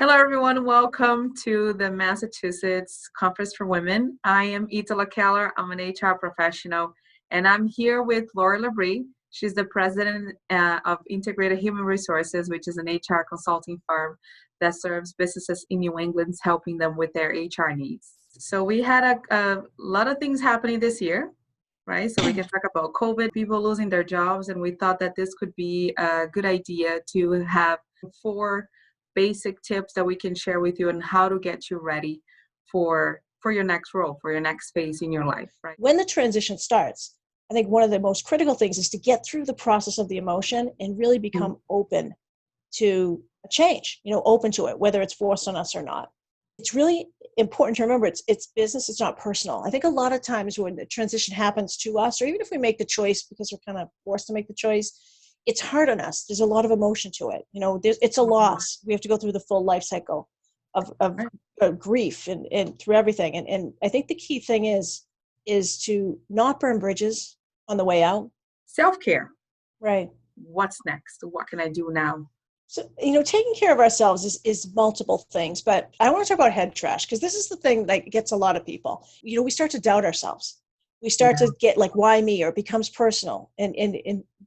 Hello, everyone. Welcome to the Massachusetts Conference for Women. I am Itala Keller. I'm an HR professional, and I'm here with Laurie LaBrie. She's the president of Integrated Human Resources, which is an HR consulting firm that serves businesses in New England, helping them with their HR needs. So we had a lot of things happening this year, right? So we can talk about COVID, people losing their jobs, and we thought that this could be a good idea to have 4 basic tips that we can share with you on how to get you ready for your next role, for your next phase in your life, right? When the transition starts, I think one of the most critical things is to get through the process of the emotion and really become open to a change, open to it, whether it's forced on us or not. It's really important to remember it's business, it's not personal. I think a lot of times when the transition happens to us, or even if we make the choice because we're kind of forced to make the choice, it's hard on us. There's a lot of emotion to it. It's a loss. We have to go through the full life cycle of grief and through everything. And I think the key thing is to not burn bridges on the way out. Self-care. Right. What's next? What can I do now? So, taking care of ourselves is multiple things, but I want to talk about head trash because this is the thing that gets a lot of people. We start to doubt ourselves. We start to get like, why me? Or it becomes personal and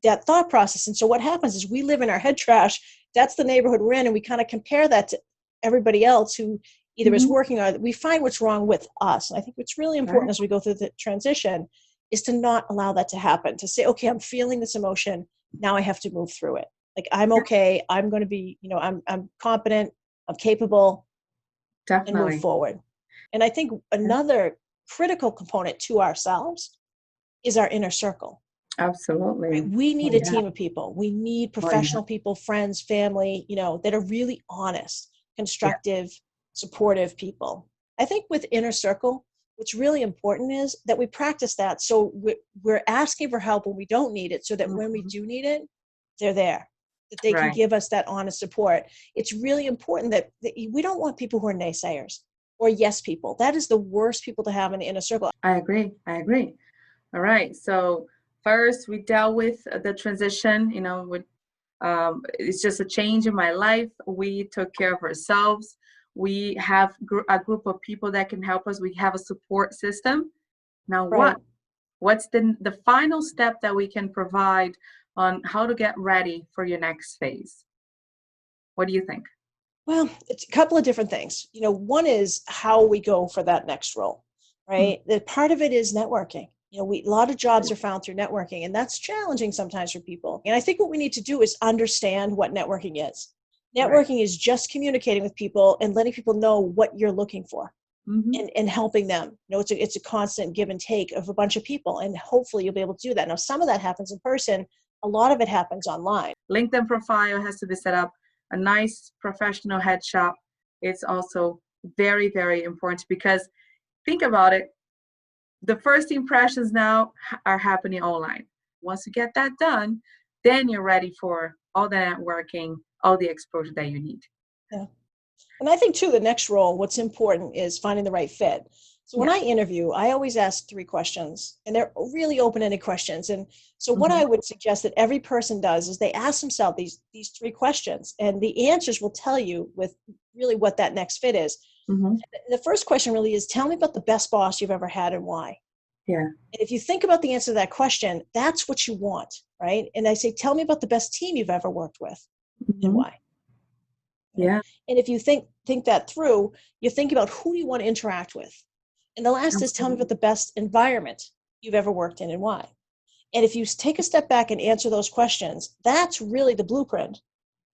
that thought process. And so what happens is we live in our head trash. That's the neighborhood we're in. And we kind of compare that to everybody else who either is working or we find what's wrong with us. And I think what's really important as we go through the transition is to not allow that to happen, to say, okay, I'm feeling this emotion. Now I have to move through it. Like, I'm okay. I'm going to be, I'm competent. I'm capable. Definitely. And move forward. And I think another critical component to ourselves is our inner circle. Absolutely. Right? We need a team of people. We need professional people, friends, family, that are really honest, constructive, supportive people. I think with inner circle, what's really important is that we practice that. So we're asking for help when we don't need it, so that when we do need it, they're there, that they can give us that honest support. It's really important that we don't want people who are naysayers or yes people. That is the worst people to have in the inner circle. I agree. All right. So first, we dealt with the transition, it's just a change in my life. We took care of ourselves. We have a group of people that can help us. We have a support system. Now, what's the final step that we can provide on how to get ready for your next phase? What do you think? Well, it's a couple of different things. One is how we go for that next role, right? The part of it is networking. A lot of jobs are found through networking, and that's challenging sometimes for people. And I think what we need to do is understand what networking is. Networking is just communicating with people and letting people know what you're looking for and helping them. It's a constant give and take of a bunch of people, and hopefully you'll be able to do that. Now, some of that happens in person. A lot of it happens online. LinkedIn profile has to be set up. A nice professional headshot. It's also very, very important because think about it. The first impressions now are happening online. Once you get that done, then you're ready for all the networking, all the exposure that you need. Yeah. And I think too, the next role, what's important is finding the right fit. So when I interview, I always ask 3 questions, and they're really open-ended questions. And so what I would suggest that every person does is they ask themselves these 3 questions, and the answers will tell you with really what that next fit is. The first question really is, tell me about the best boss you've ever had and why. Yeah. And if you think about the answer to that question, that's what you want, right? And I say, tell me about the best team you've ever worked with and why. Yeah. And if you think that through, you think about who you want to interact with. And the last is, tell me about the best environment you've ever worked in and why. And if you take a step back and answer those questions, that's really the blueprint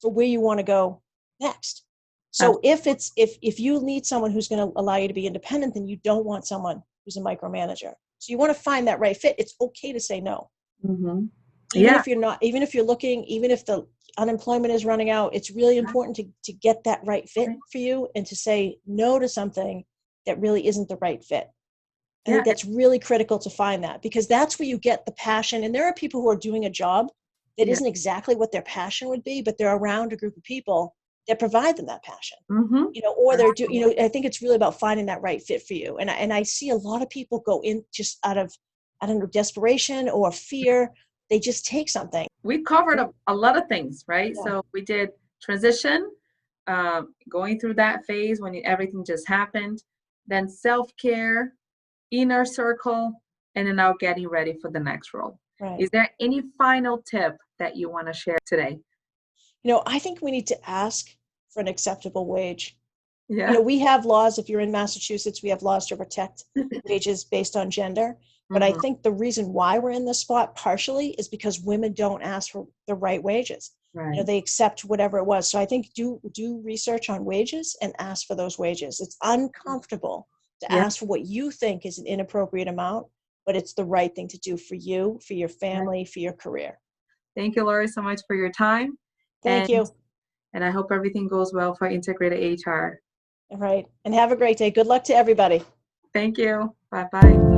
for where you want to go next. So if you need someone who's going to allow you to be independent, then you don't want someone who's a micromanager. So you want to find that right fit. It's okay to say no. Even if you're not, even if you're looking, even if the unemployment is running out, it's really important to get that right fit for you and to say no to something that really isn't the right fit. I think that's really critical to find that, because that's where you get the passion. And there are people who are doing a job that isn't exactly what their passion would be, but they're around a group of people that provide them that passion. Or they're I think it's really about finding that right fit for you. And I see a lot of people go in just out of, I don't know, desperation or fear. They just take something. We covered a lot of things, right? So we did transition, going through that phase when everything just happened, then self-care, inner circle, and then now getting ready for the next role. Right. Is there any final tip that you want to share today? I think we need to ask for an acceptable wage. Yeah. We have laws. If you're in Massachusetts, we have laws to protect wages based on gender. But I think the reason why we're in this spot partially is because women don't ask for the right wages. Right. They accept whatever it was. So I think do research on wages and ask for those wages. It's uncomfortable to ask for what you think is an inappropriate amount, but it's the right thing to do for you, for your family, for your career. Thank you, Laurie, so much for your time. Thank you. And I hope everything goes well for integrated HR. All right. And have a great day. Good luck to everybody. Thank you. Bye-bye.